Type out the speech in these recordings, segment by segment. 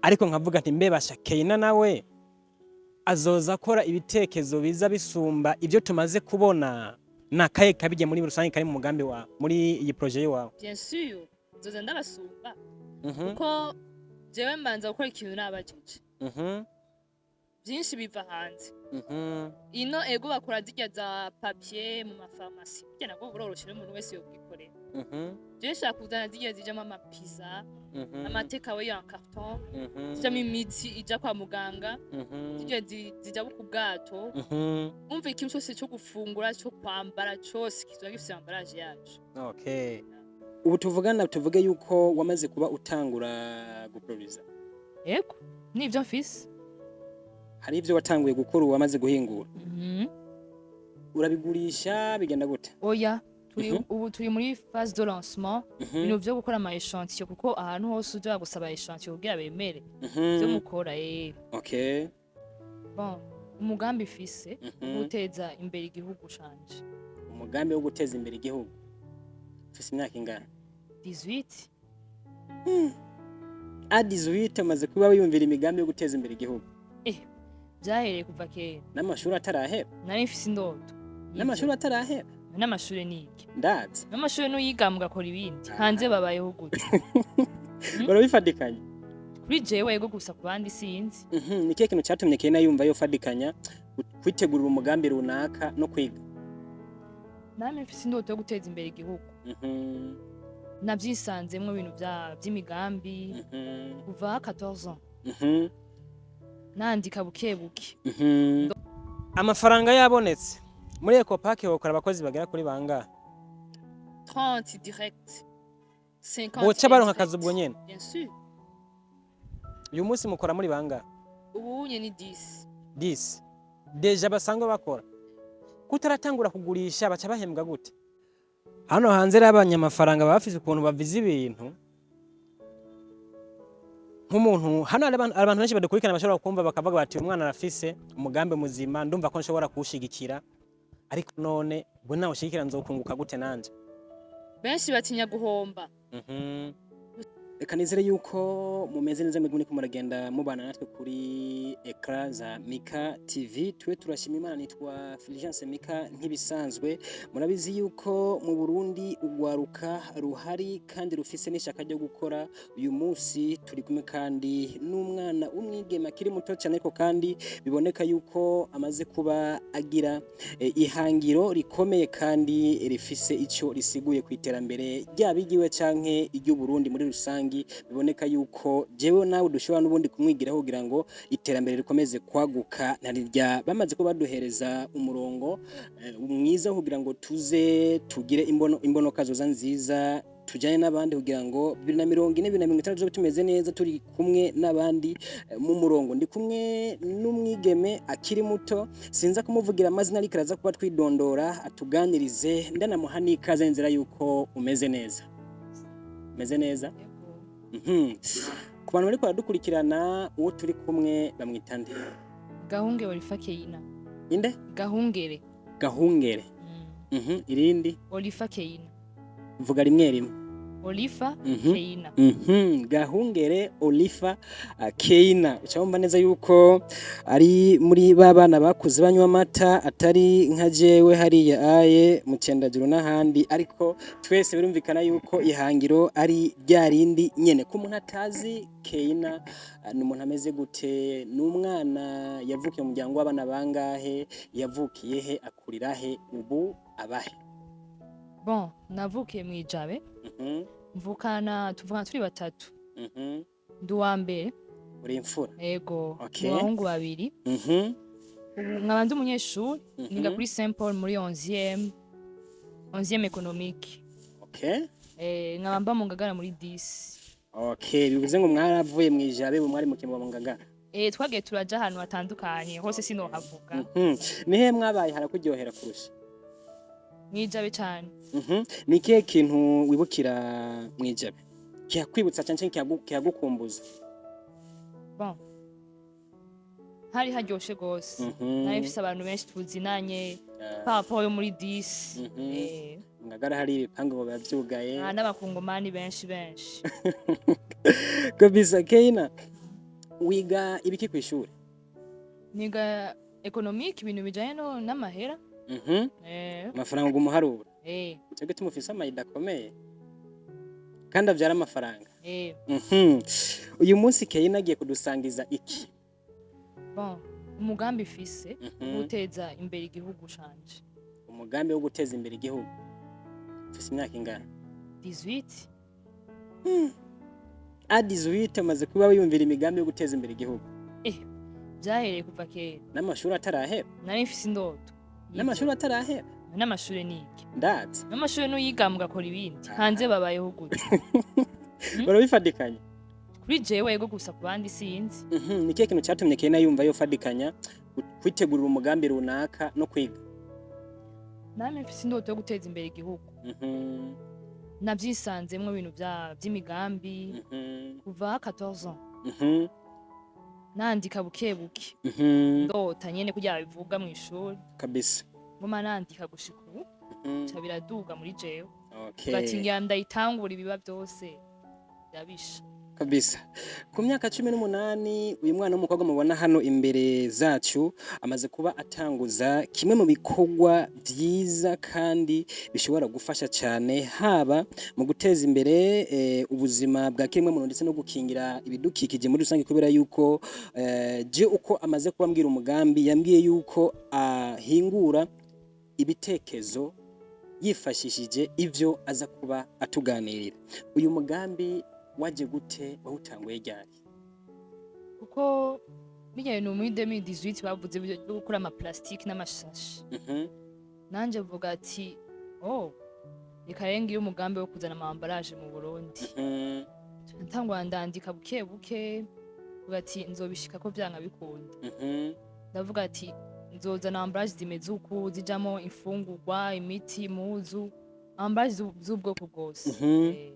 ariko nkavuga nti mbebasha Keina nawe azoza akora ibitekerezo biza bisumba ibyo tumaze kubona nakaye kabije muri rusange kari mu mugambi wa muri iyi projet yawe. Bien sûr nzoza ndabasumba kuko jewe mbanza gukora ikintu nabajije byinshi biva hanze ino ego bakora zirya za papier mu mafarmasi burya nabwo buroroshye umuntu wese yobwikorera jewe nshaka kuzana zirya zijamo amapizza amatekawe ya carton zijamo imiti ija kwa muganga zirya zija ku bwato umva ikintu cyose cyo gufungura cyo kwambara cyose kizoba gifite ambalage yacu. Okay, ubu tuvugana tuvuge yuko wamaze kuba utangura guproduza. Yego nivyo mfise. Hari ivyo watanguye gukora wamaze guhingura. Urabigurisha bigenda gute? Oya ubu turi muri phase de lancement ibintu byo gukora ama échantillon kuko ahantu hose ujya gusaba échantillon kugira bemere byo mukora. Okay, bon umugambi fise guteza imbere igihugu canje. Umugambi wo guteza imbere igihugu ufise imyaka ingana? 18. A 18 umaze kuba wiyumvira imigambi yo guteza imbere igihugu? Byahereye kuva kera. N'amashuri atarahera? Nari mfise indoto. N'amashuri atarahera? N'amashuri niki? Ndazi. N'amashuri nuyiga mugakora ibindi. Hanze babayeho gute? Barabifadikanya? Kuri jewe yego gusa ku bandi sinzi. Ni kihe kintu cyatumye Keina yumva yo fadikanya kwitegurira umugambi runaka no kwiga? Nami mfise indoto yo guteza imbere igihugu. Navyisanzemwe ibintu by'imigambi kuva 14 ans. Nandika bukebuke. Amafaranga yabonetse muri Ecopark wokora abakozi bagera kuri banga 30 direct 50 boca baronka akazi ubwo nyene. Bien sûr. Uyu munsi mukora muri banga? Ubu nye ni 10 deja basangwa bakora kutaratangura kugurisha baca bahembwa gute? Hano hanze y'abanyamafaranga bafise ukuntu baviza ibintu nk'umuntu hano abantu benshi badukurikirana bashobora kumva bakavuga bati umwana arafise umugambi muzima ndumva ko nshobora kuwushigikira ariko none bwo nawe ushigikira nzokunguka gute nanje? Benshi batinya guhomba. Reka nizere yuko mumeze neza mwigumye ko muragenda mubana natwe kuri ekra za Mika TV. Twe turashima Imana, nitwa Fulgence Mika nkibisanzwe. Murabizi yuko mu Burundi ugwaruka ruhari kandi rufise n'ishaka ryo gukora. Uyu munsi turi kumwe kandi n'umwana umwigema akiri muto cyane ariko kandi biboneka yuko amaze kuba agira ihangiro rikomeye kandi rifise icyo risiguye ku iterambere ryabigiwe canke iry'u Burundi muri rusange. Biboneka yuko jewe nawe dushobora n'ubundi kumwigiraho kugira ngo iterambere rikomeze kwaguka. Narirya bamaze ko baduhereza umurongo mwiza kugira ngo tuze tugire imbono kazoza nziza tujanye n'abandi kugira ngo 2040 2050 tumeze neza turi kumwe n'abandi mu murongo. Ndi kumwe n'umwigeme akiri muto sinza kumuvugira amazina ariko araza kuba twidondora atuganirize ndanamuha n'ikaze nzira yuko umeze neza. Umeze neza? Ku bantu bariko baradukurikirana uwo turi kumwe bamwita nde? Gahungere Olifa Keina. Inde? Gahungere. Gahungere. Irindi? Olifa Keina. Vuga rimwe rimwe. Olifa Keina. Gahungere Olifa Keina. Ucabumva neza yuko ari muri babana bakuze banywa amata atari nka jewe hariya aye mu Cendajuru n'ahandi, ariko twese birumvikana yuko ihangiro ari ryarindi nyene. Ko umuntu atazi Keina ni umuntu ameze gute? Ni umwana yavukiye mu muryango w'abana bangahe? Yavukiye he? Akurira he? Ubu abahe? Bon, navukiye mu Ijabe. Mvukana tuvukana turi batatu. Ndi uwa mbere. Uri imfura? Yego. Abahungu babiri. Nkaba ndi umunyeshuri niga kuri Saint Paul muri 11e économique. Okay. Nkaba mba mu Ngagara muri 10. Okay, bivuze ngo mwaravuye mu Ijabe mwari mu Kimbo mu Ngagara. Twagiye turaja ahantu hatandukanye hose sino havuga. Nihe mwabaye harakuryohera kurusha? Mwijabe cyane. Ni kihe kintu wibukira mwijabe kiyakwibutsa cyane kiyagukumbuza? Bon, hari haryoshe gose. Narifise abantu benshi tuzinanye papa yo muri 10. Ngagara hari ibipango bavyugaye. N'abakongomani benshi. Kabisa Keina. wiga ibiki kw'ishuri? niga economic ibintu bijanye n'amahera. Amafaranga umuharura. Cyo gituma ufise amayida akomeye kandi avyara amafaranga. Uyu munsi Keina agiye kudusangiza iki? Bon, umugambi fise guteza imbere igihugu canje. Umugambi wo guteza imbere igihugu. Ufise imyaka ingana? 18. A 18 amaze kuba wiyumvira imigambi yo guteza imbere igihugu. Byahereye kuva kera. N'amashuri atarahera? Nari mfise indoto. N'amashuri atarahera? N'amashuri niki? Ndazi. N'amashuri nuyiga mugakora ibindi. Hanze babayeho gute? Barabifadikanya? Kuri jewe yego gusa ku bandi sinzi. Ni kihe kintu cyatumye Keina yumva yo fadikanya kwitegurira umugambi runaka no kwiga? Nami mfise indoto yo guteza imbere igihugu. Navyisanzemwe ibintu by'imigambi kuva 14 ans. Nandika bukebuke. Ndota nyene kugira bivuga mu ishuri. Kabisa. Ngoma nandika gushika ubu. Ca biraduga muri jewe. Okay. Batingira ndayitangura ibiba byose. Yabisha. Kabisa. Ku myaka 18 uyu mwana w'umukobwa mubona hano imbere zacu amaze kuba atanguza kimwe mu bikorwa byiza kandi bishobora gufasha cyane haba mu guteza imbere ubuzima bwa kimwe muntu ndetse no gukingira ibidukikije muri rusange kubera yuko je uko amaze kubambwira umugambi yambwiye yuko ahingura ibitekerezo yifashishije ivyo aza kuba atuganirira. Uyu mugambi waje gute wawutanguye ryari? Kuko bijyanye no muri 2018 bavuze byo gukora ama plastique n'amashashi. Nanje vuga ati reka renga iyo umugambi wo kuzana ama emballage mu Burundi. Ntangwa ndandika buke vuga ati nzobishika ko byanga bikunda. Ndavuga ati nzozana emballage zimeze uku zijamo imfungurwa imiti muzu emballage z'ubwoko bwose.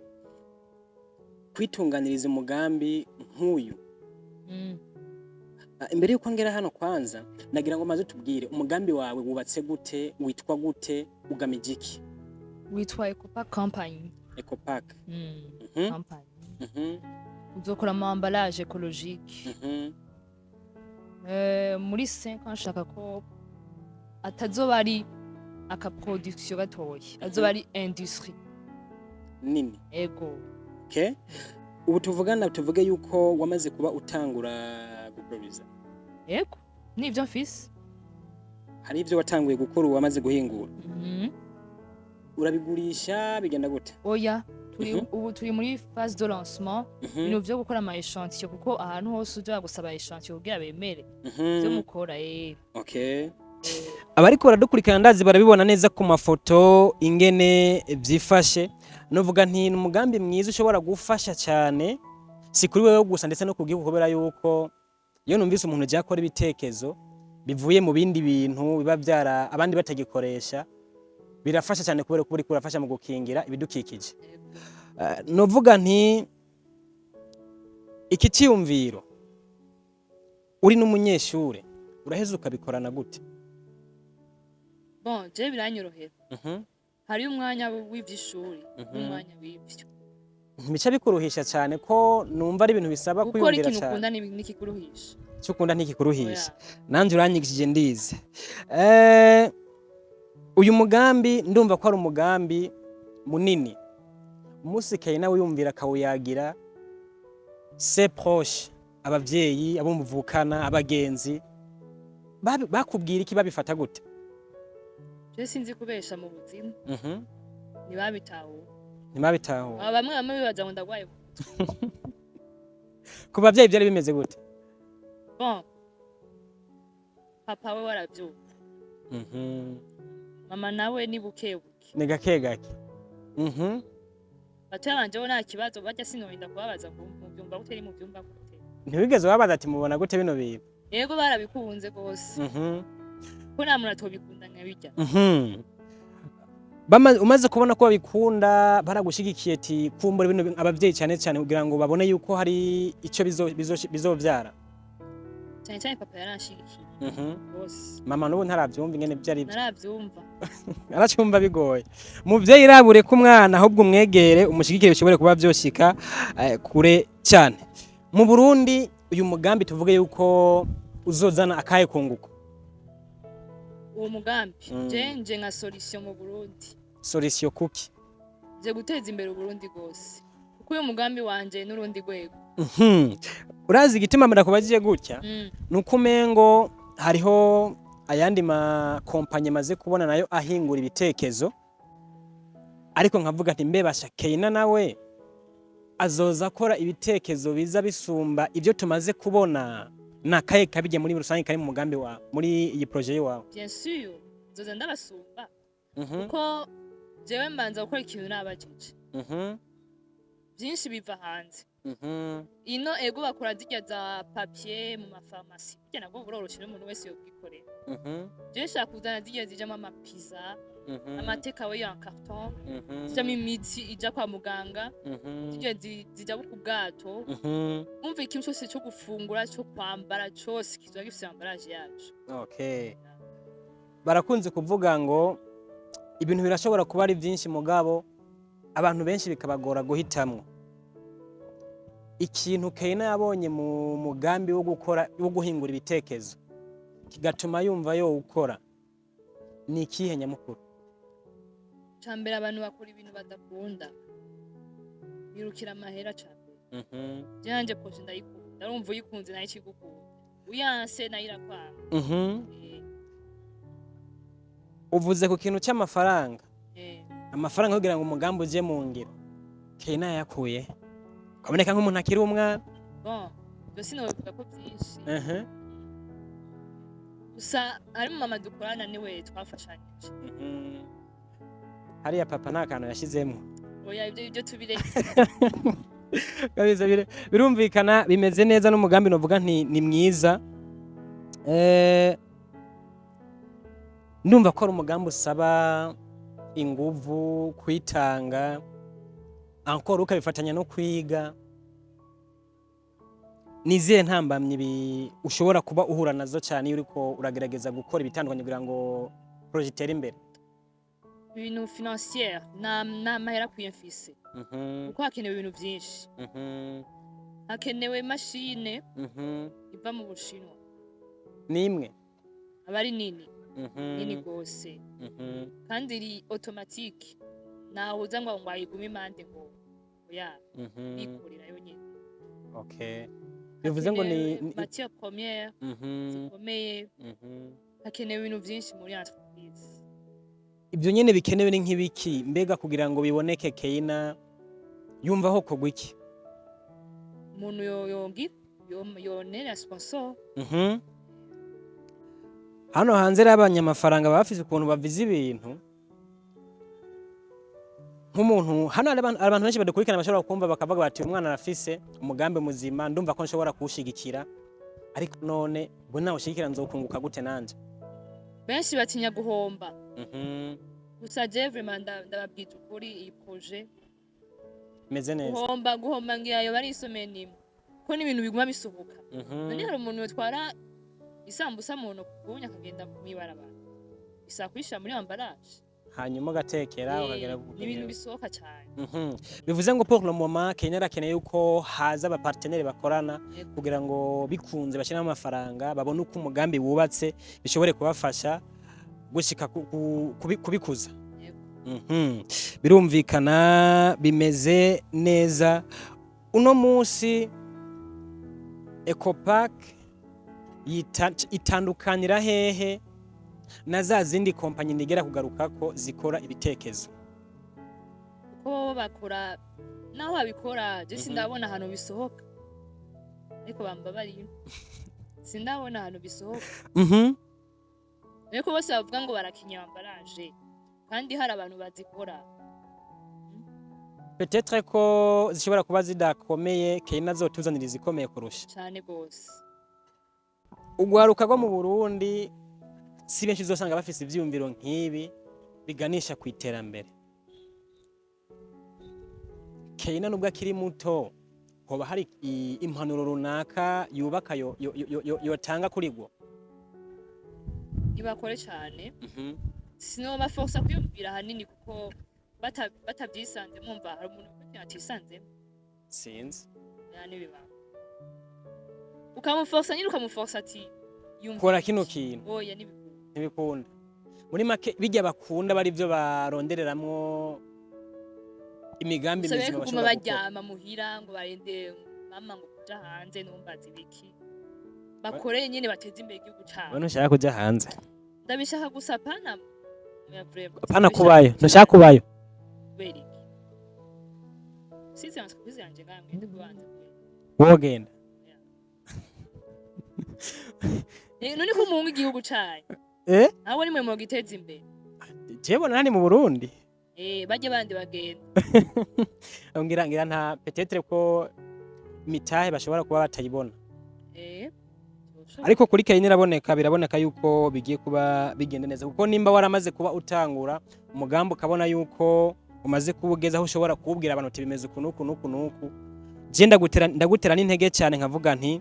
Kwitunganiriza umugambi nk'uyu. Imbere yuko ngera hano kwanza nagira ngo maze tubwire umugambi wawe wubatse gute, witwa gute, ugamije iki? Witwa Ecopack Company. Ecopack. Company. Uzokora ama emballage écologique. Muri 5 ans nshaka ko atazoba ari aka production gatoyi, azoba ari industrie nini. Ego. Okay. Ubu tuvuge yuko wamaze kuba utangura guproduce. Yego. Nivyo mfise. Hari ivyo watanguye gukora wamaze guhingura. Urabigurisha bigenda gute? Oya, ubu turi muri phase de lancement. Ibintu vyo gukora ama échantillon kuko ahantu hose uja gusaba échantillon kugira bemere. Vyo mukora Okay. Abariko baradukurikirana ndazi barabibona neza ku mafoto ingene vyifashe. Novuga nti umugambi mwiza ushobora gufasha cyane si kuri wewe gusa ndetse no kugihugu kubera yuko iyo numvise umuntu je akora ibitekezo bivuye mu bindi bintu biba byara abandi batagikoresha birafasha cyane kubera ko uri kurafasha mu gukingira ibidukikije. Novuga nti iki cyumviro uri n'umunyeshure uraheza ukabikorana gute? Bon, je biranyorohera. Hari umwanya w'ivyishuri n'umwanya w'ivyo. Ntibica bikuruhisha cyane ko numva ari ibintu bisaba kwiyumvira cyane. Ukora ikintu ukunda n'ikikuruhisha. Cyo ukunda ntikikuruhisha. Nanje uranyigishije ndize. Uyu mugambi ndumva ko ari umugambi munini. Umunsi Keina wiyumvira kawuyagira c'est proche abavyeyi abo muvukana abagenzi bakubwira iki babifata gute? Je sinzi kubesha mu buzima. Ntibabitaho. Bamwe bibaza ngo ndagwaye. Ku bavyeyi byari bimeze gute? Bon. Papa we warabyumva. Mama nawe ni bukebuke. Ni gake gake. Batubanje bo nta kibazo bajya sinorinda kubabaza ngo mu byumba gute mu byumba gute. Ntibigeze babaza ati mubona gute bino bintu? Yego barabikunze gose. Ko nta muntu atobikunda nkabijya. Umaze kubona ko babikunda baragushigikiye ati kumbura bino abavyeyi cyane cyane kugira ngo babone yuko hari ico bizovyara. Cyane papa yaranshigikiye. Bose. Mama nubu ntaravyumva ingene byari byo. Naravyumva. Aracyumva bigoye. Muvyeyi irabure ku mwana ahubwo umwegere umushigikire bishobore kuba byoshika kure cyane. Mu Burundi uyu mugambi tuvuge yuko uzozana akahe kunguko? uwo mugambi nje nka solution mu Burundi, Solution kuki? je guteza imbere Burundi gose, kuko uyu mugambi wanje n'urundi rwego. Urazi igituma ndakubajije gutya nuko umengo hariho ayandi ma company maze kubona nayo ahingura ibitekezo, ariko nkavuga ati mbebasha Keina nawe azoza akora ibitekezo biza bisumba ibyo tumaze kubona nakaye kabije muri rusange kari mu mugambi wa muri iyi projet yawe. Bien sûr zoza ndabasumba kuko jewe mbanza gukora ikintu nabajije byinshi biva hanze. Ino ego bakora zirya za papier mu mafarmasi bijya nabwo buroroshye umuntu wese yo kwikorera. Je nshaka kuzana zirya zijamo amapizza, amatekawe ya carton, zijamo imiti ija kwa muganga, zirya zijya ku bwato, umva ikintu cyose cyo gufungura cyo kwambara cyose kizoba gifite ambalage yacu. Okay. Barakunze kuvuga ngo ibintu birashobora kuba ari byinshi mugabo abantu benshi bikabagora guhitamwo. Ikintu Keina yabonye mu mugambi wo gukora wo guhingura ibitekezo kigatuma yumva yo ukora ni ikihe nyamukuru? Cambere abantu bakora ibintu badakunda birukira amahera cyane. Janje poje ndayikunda, urumva uyikunze nayo ikigukunda, uyanse nayo irakwanga. Uvuze ku kintu cy'amafaranga. Amafaranga kugira ngo umugambi uje mu ngiro Keina yakuye kaboneka nk'umuntu akiri umwana. Bon, byo sinovuga ko byinshi. Gusa ari mu mama dukorana niwe twafashanyije. Hariya papa nta kantu yashizemo. Oya ibyo tubire. Kabiza birumvikana bimeze neza n'umugambi novuga ni mwiza. Ndumva ko ari umugambi usaba inguvu, kwitanga, encore ukabifatanya no kwiga. Nizihe ntambamye ushobora kuba uhura nazo cyane uriko uragerageza gukora ibitandukanye kugira ngo projet itere imbere? Ibintu financier na mahera kuyemfise. Uko hakenewe ibintu byinshi. Hakenewe machine iva mu Bushinwa. Nimwe abari nini nini gose. Kandi iri automatique nahuza ngo ayigume impande ngo oya ikurira yo nyine. Okay. Bivuze ngo ni matière première zikomeye. Hakenewe ibintu byinshi muri entreprise. Ibyo nyene bikenewe ni nk'ibiki mbega kugira ngo biboneke Keina yumva ho kogwa iki? Umuntu yonera sponsor. Hano hanze y'abanyamafaranga bafise ukuntu bavize ibintu nk'umuntu hano abantu benshi badukurikirana bashobora kumva bakavuga bati umwana arafise umugambi muzima ndumva ko nshobora kuwushigikira, ariko none bwo nawe ushigikira nzokunguka gute nanje? Benshi batinya guhomba. Gusa je vraiment ndababwije ukuri iyi projet meze neza. Guhomba ngiyayo bari isomeye nimwe ko n'ibintu biguma bisohoka. None hari umuntu yatwara isambusa muntu kubunya kagenda mwibarabara isakwisha muri ambalage hanyuma gatekera ukagera ibintu bisohoka cyane. Bivuze ngo pour le moment Keina arakeneye yuko haza aba partenaire bakorana kugira ngo bikunze bashira amafaranga babone uko umugambi wubatse bishobore kubafasha gushika kubikuza. Birumvikana bimeze neza. Uno munsi Ecopack itandukanira hehe na za zindi kompanyi nigera kugaruka ko zikora ibitekezo? Ko bakora naho babikora je sindabona hano bisohoka, ariko bambabari sindabona hano bisohoka. Ariko bose bavuga ngo barakinya ambalage kandi hari abantu bazikora. Peut-être ko zishobora kuba zidakomeye Keina zotuzanira izikomeye kurusha cyane gose. Ugwaruka rwo mu Burundi si benshi uzosanga bafise ivyumviro nk'ibi biganisha ku iterambere. Keina nubwo akiri muto hoba hari impanuro runaka yubaka yotanga kuri gwo? Ibakore cyane. Sino baforsa kwiyumvira hanini kuko batabyisanze mumva hari umuntu atisanze sinzi yani biba ukamuforsa nyine ukamuforsa ati kora kino kintu oya ntibikunda muri make bijya bakunda bari byo barondereramwo imigambi mizima bashobora bashobora baryama muhira ngo barende mama ngo kuja hanze numbaza ibiki bakoreye nyine bateze imbere igihugu cyabo gukora ntushaka kuja hanze ndabishaka gusa pana pana kubayo ntushaka kubayo kubera iki sizi kwizi yanje ngamwe ndi kubanza wogenda none ko muhunga igihugu cyayo nawe nimwe mu giteza imbere jebona nani mu Burundi bajye bandi bagenda ngira nta peut-être ko mitahe bashobora kuba batayibona ariko kuri Kenya biraboneka yuko bigiye kuba bigenda neza kuko nimba waramaze kuba utangura umugambo ukabona yuko umaze kubugeza aho ushobora kubwira abantu uti bimeze kunuku je ndagutera n'intege cyane nkavuga nti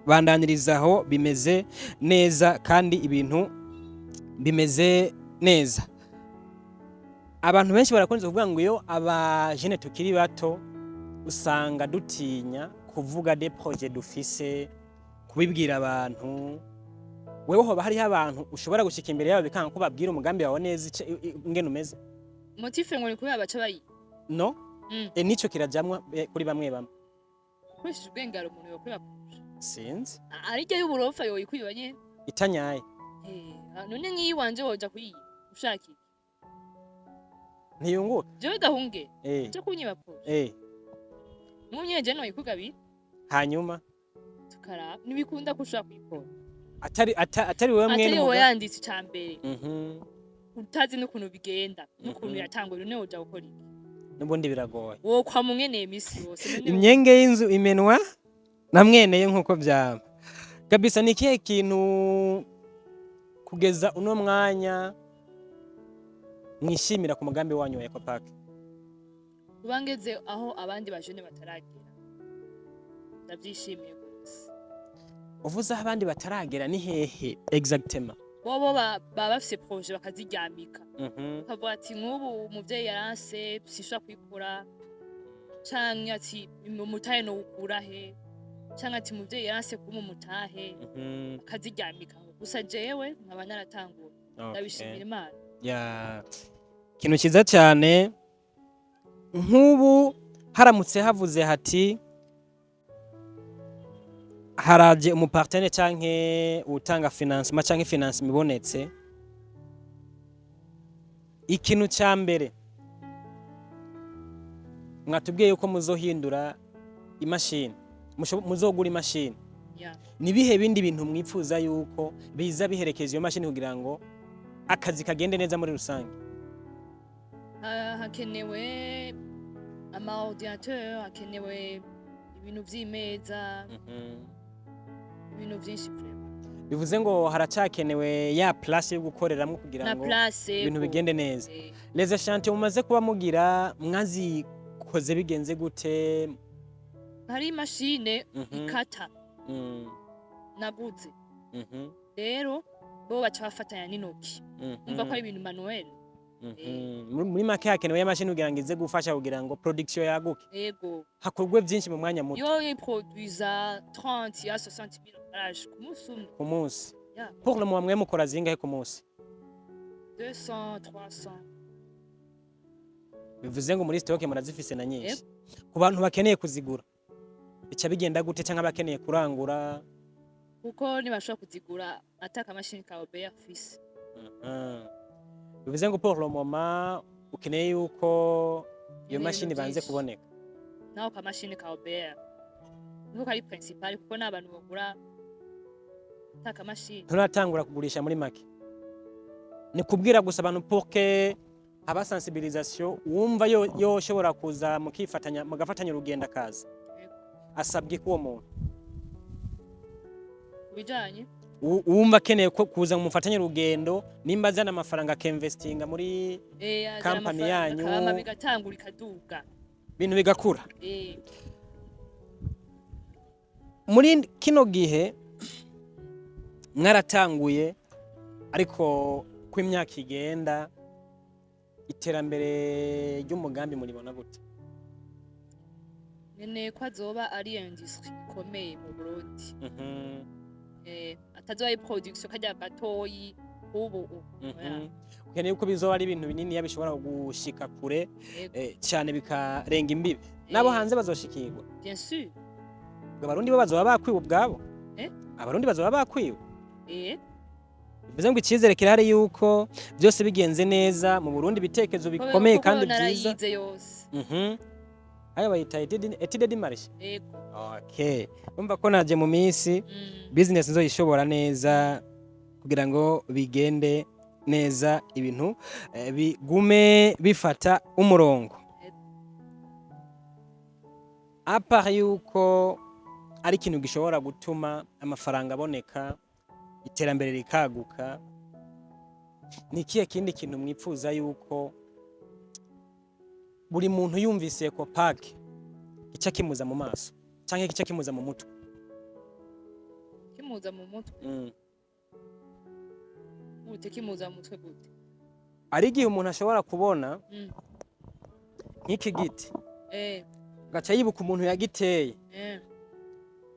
bandanirizaho bimeze neza kandi ibintu bimeze neza. Abantu benshi barakunze kuvuga ngo iyo abajene tukiri bato usanga dutinya kuvuga des projets dufise kubibwira abantu. Wewe hoba hari abantu ushobora gushika imbere yabo bikanga ko babwira umugambi wawe neza ingene umeze? Motive ngo ni kubera baca bayi. No? Nico kirajamwa kuri bamwe bamwe. Kwishije ubwengaro umuntu yo kwiba kurusha. Sinzi. Arije y'uburofa yo ikwiba nyene. Itanyaye. None nkiyi wanje woja kuyi ushaki. Ntiyunguka. Jewe gahunge. Cyo kunyiba kurusha. Munyeje no ikugabi. Hanyuma tukara nibikunda kushaka kuyikora. Atari wewe mwene atari wewe yanditse cyambere. Utazi n'ukuntu bigenda n'ukuntu yatangura ne woja gukora iki. Nubundi biragoye. Wo kwa mungene imisi yose. Imyenge y'inzu imenwa na mweneye nkuko byaba. Kabisa ni kihe kintu kugeza uno mwanya mwishimira ku mugambi wanyu wa Ecopark? Ubangeze aho abandi bajene bataragera. Ndabyishimiye gose. Uvuze abandi bataragera ni hehe exactement? Bobo bafise projet bakaziryamika. Kavuga ati nk'ubu umuvyeyi yaranse sishobora kwikora canke ati umutahe no ukura he canke ati umuvyeyi yaranse kuma umutahe akaziryamika. Gusa jewe nkaba naratangura. Ndabishimira Imana. Ya kintu kiza cyane nk'ubu haramutse havuze hati haraje umupartenaire canke utanga financement canke finance mibonetse, ikintu cya mbere mwatubwiye yuko muzohindura imashini, muzogura imashini. Nibihe bindi bintu mwipfuza yuko biza biherekeza iyo mashini kugira ngo akazi kagende neza muri rusange? Hakenewe ama ordinateur, hakenewe ibintu vy'imeza, ibintu byinshi vraiment. Bivuze ngo haracakenewe ya place yo gukoreramo kugira ngo ibintu bigende neza. Les échantillons mumaze kuba mugira mwazikoze bigenze gute? Hari machine ikata naguze. Rero bo baca bafatanya n'intoki. Umva ko ari ibintu manuel. Muri make hakenewe ya machine kugira ngo ize gufasha kugira ngo production yaguke. Yego. Hakorwe byinshi mu mwanya muto. Yo produisa 30 à 60,000 emballages ku munsi. Pour le moment mwe mukora zingahe ku munsi? 200 300. Bivuze ngo muri stock murazifise na nyinshi. Ku bantu bakeneye kuzigura bica bigenda gute cyangwa bakeneye kurangura? Kuko nibashobora kuzigura ataka machine ka Obeya fils. Bivuze ngo pour le moment ukeneye yuko iyo machine banze kuboneka. Naho ka machine ka Obeya nuko kari principal kuko nabantu bagura ataka machine. Turatangura kugurisha muri make. Ni kubwira gusa abantu pour que aba sensibilisation wumva yo shobora kuza mukifatanya mugafatanya urugenda kaza. Asabye ko uwo muntu bijanye wumva keneye kuza mufatanya urugendo nimba zana amafaranga ke investinga muri company yanyu kama bigatangura ikaduga bintu bigakura. Muri kino gihe mwaratanguye ariko ko imyaka igenda iterambere ry'umugambi muribona gute? nyene ko azoba ari industrie ikomeye mu Burundi Mhm. atazoba ari production kajya gatoyi ubu Ukeneye ko bizoba ari ibintu binini bishobora gushika kure cyane bikarenga imbibe nabo hanze bazoshikirwa bien sûr abarundi bo bazoba bakwiwe ubwabo abarundi bazoba bakwiwe bivuze ngo icyizere kirahari yuko byose bigenze neza mu Burundi bitekerezo bikomeye kandi byiza ayo bayita etide de marché okay umva ko naje mu minsi business nzoyishobora neza kugira ngo bigende neza ibintu bigume bifata umurongo apa yuko ari ikintu gishobora gutuma amafaranga aboneka iterambere rikaguka ni ikihe kindi kintu mwipfuza yuko buri muntu yumvise Ecopark gica kimuza mu maso canke gica kimuza mu mutwe kimuza mu mutwe gute kimuza mu mutwe gute ari igihe umuntu ashobora kubona nk'iki giti gaca yibuka umuntu yagiteye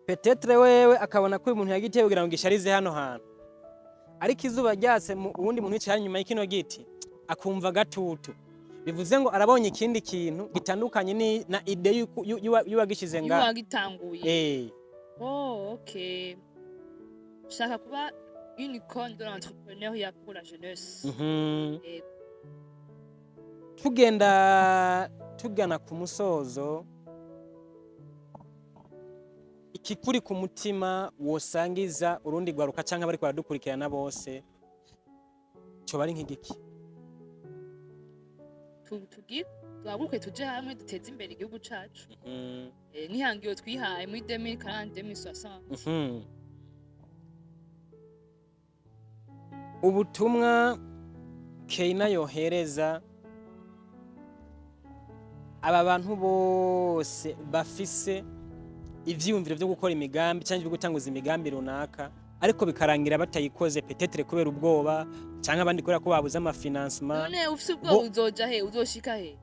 petetre wewe akabona ko uyu muntu yagiteye kugira ngo gisharize hano hantu ariko izuba ryatse ubundi muntu yicaye nyuma y'ikino giti akumva gatutu bivuze ngo arabonye ikindi kintu gitandukanye na ide y'uwagishize nga y'uwagitanguye okay shaka kuba une icône de l'entrepreneuriat pour la jeunesse tugana ku musozo ikikuri ku mutima wosangiza urundi gwaruka canke bari kwaradukurikirana bose cyo bari nk'igiki tuhaguruke tuje hamwe duteze imbere igihugu cacu nk'ihangiyo twihaye muri 2040-2060 ubutumwa Keina yohereza aba bantu bose bafise ivyiyumviro byo gukora imigambi cyangwa byo gutanguza imigambi runaka ariko bikarangira batayikoze petetre kubera ubwoba cyangwa abandi kubera ko babuze amafinancement none ufise ubwoba uzoja he uzoshika he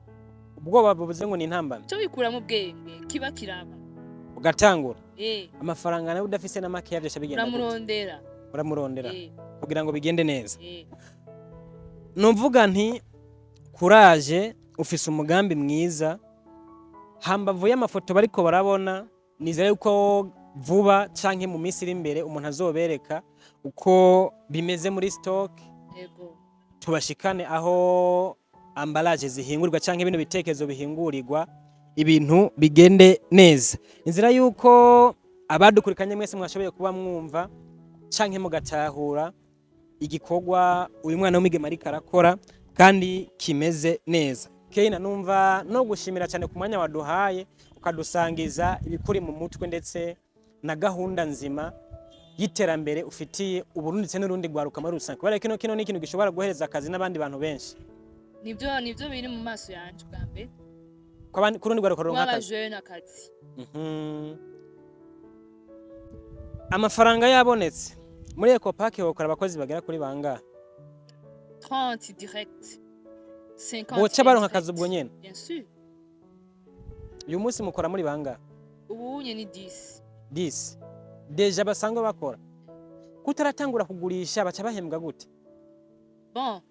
ubwoba bubuze ngo ni intambamye cyo bikura mu bwenge kiba kiraba ugatangura amafaranga nawe udafise na make yavyo shabigenda uramurondera kugira ngo bigende neza numvuga nti courage ufise umugambi mwiza hambavu y'amafoto bariko barabona nizere yuko vuba canke mu minsi iri imbere umuntu azobereka uko bimeze muri stock tubashikane aho emballage zihingurwa canke ibintu bitekerezo bihingurirwa ibintu bigende neza inzira yuko abadukurikanye mwese mwashoboye kuba mwumva canke mugatahura igikorwa uyu mwana w'umwigeme ariko arakora kandi kimeze neza Keina numva no gushimira cyane ku mwanya waduhaye ukadusangiza ibikuri mu mutwe ndetse na gahunda nzima y'iterambere ufitiye Uburundi ndetse n'urundi gwaruka muri rusanzwe kubera kino ni ikintu gishobora guhereza akazi n'abandi bantu benshi nibyo biri mu maso yanje bwambe ku rundi gwaruka ronka akazi jeune akazi amafaranga yabonetse muri Ecopark bakora abakozi bagera kuri banga 30 direct 50 boca baronka akazi ubwo nyene bien sûr uyu munsi mukora muri banga ubu nyene ni 10 deja basanzwe bakora kutaratangura kugurisha baca bahembwa gute bon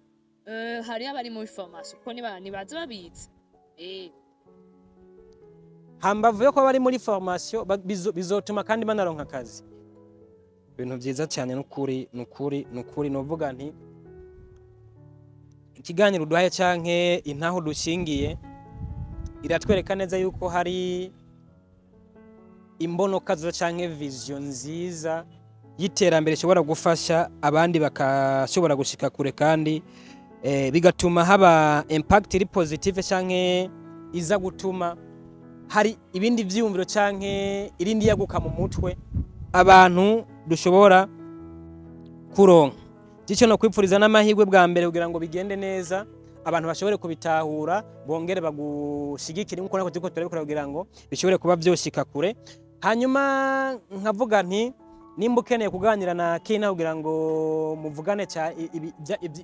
hari abari mu formation ko nibaza babizi hambavu yo ko bari muri formation bizotuma kandi banaronka akazi ibintu byiza cyane nukuri novuga nti ikiganiro duhaye canke intaho dushingiye iratwereka neza yuko hari imbonoka zo canke vision nziza y'iterambere ishobora gufasha abandi bakashobora gushika kure kandi bigatuma haba impact iri positive canke iza gutuma hari ibindi vyiyumviro canke irindi yaguka mu mutwe abantu dushobora kuronka gico no kwipfuriza n'amahirwe bwa mbere kugira ngo bigende neza abantu bashobore kubitahura bongere bagushigikira nkuko nako turiko turabikora kugira ngo bishobore kuba byoshika kure hanyuma nkavuga nti nimba ukeneye kuganira na Keina kugira ngo muvugane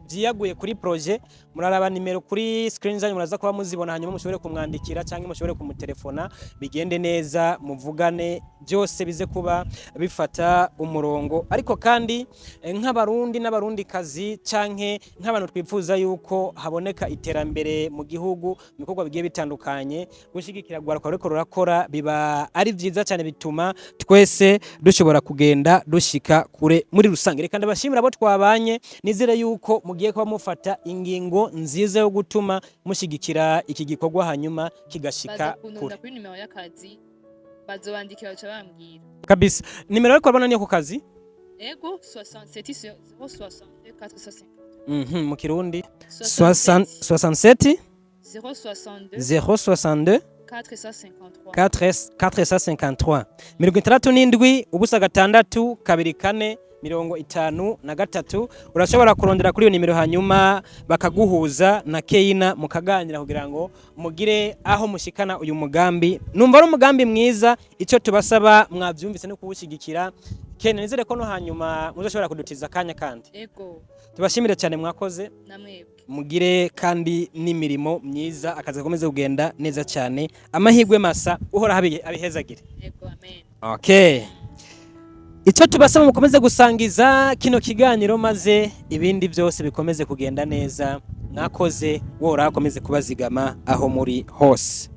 byiyaguye kuri projet, muraraba nimero kuri screen zanyu muraza kuba muzibona, hanyuma mushobore kumwandikira cyangwa mushobore kumutelefona, bigende neza muvugane, byose bize kuba bifata umurongo. Ariko kandi nk'abarundi n'abarundi kazi canke nk'abantu twifuza yuko haboneka iterambere mu gihugu, ibikorwa bigiye bitandukanye, gushigikira gwaruka reko rurakora biba ari vyiza cyane, bituma twese dushobora kugenda dushika kure muri rusange. Reka ndabashimira abo twabanye, nizere yuko mugiye kuba mufata ingingo nziza yo gutuma mushigikira iki gikorwa hanyuma kigashika kure. Kuri nimero y'akazi bazobandikira baca bambwira kabisa. Nimero ariko abana niyo ku kazi ego 67 062 450. Mu Kirundi 67 062 453 67 ubusa gatandatu kabiri kane 53. Urashobora kurondera kuri iyo nimero hanyuma bakaguhuza na Keina mukaganira kugira ngo mugire aho mushikana uyu mugambi. Numva ari umugambi mwiza, icyo tubasaba mwavyumvise no kuwushigikira. Keina, nizere ko no hanyuma muzoshobora kudutiza kanya kandi. Ego. Tubashimire cyane, mwakoze. Namwebwe. Mugire kandi n'imirimo myiza, akazi gakomeze kugenda neza cyane. Amahirwe masa uhora abihezagire. Ego, amen. Okay. Icyo tubasaba mukomeze gusangiza kino kiganiro, maze ibindi byose bikomeze kugenda neza. Mwakoze, wora akomeze kubazigama aho muri hose.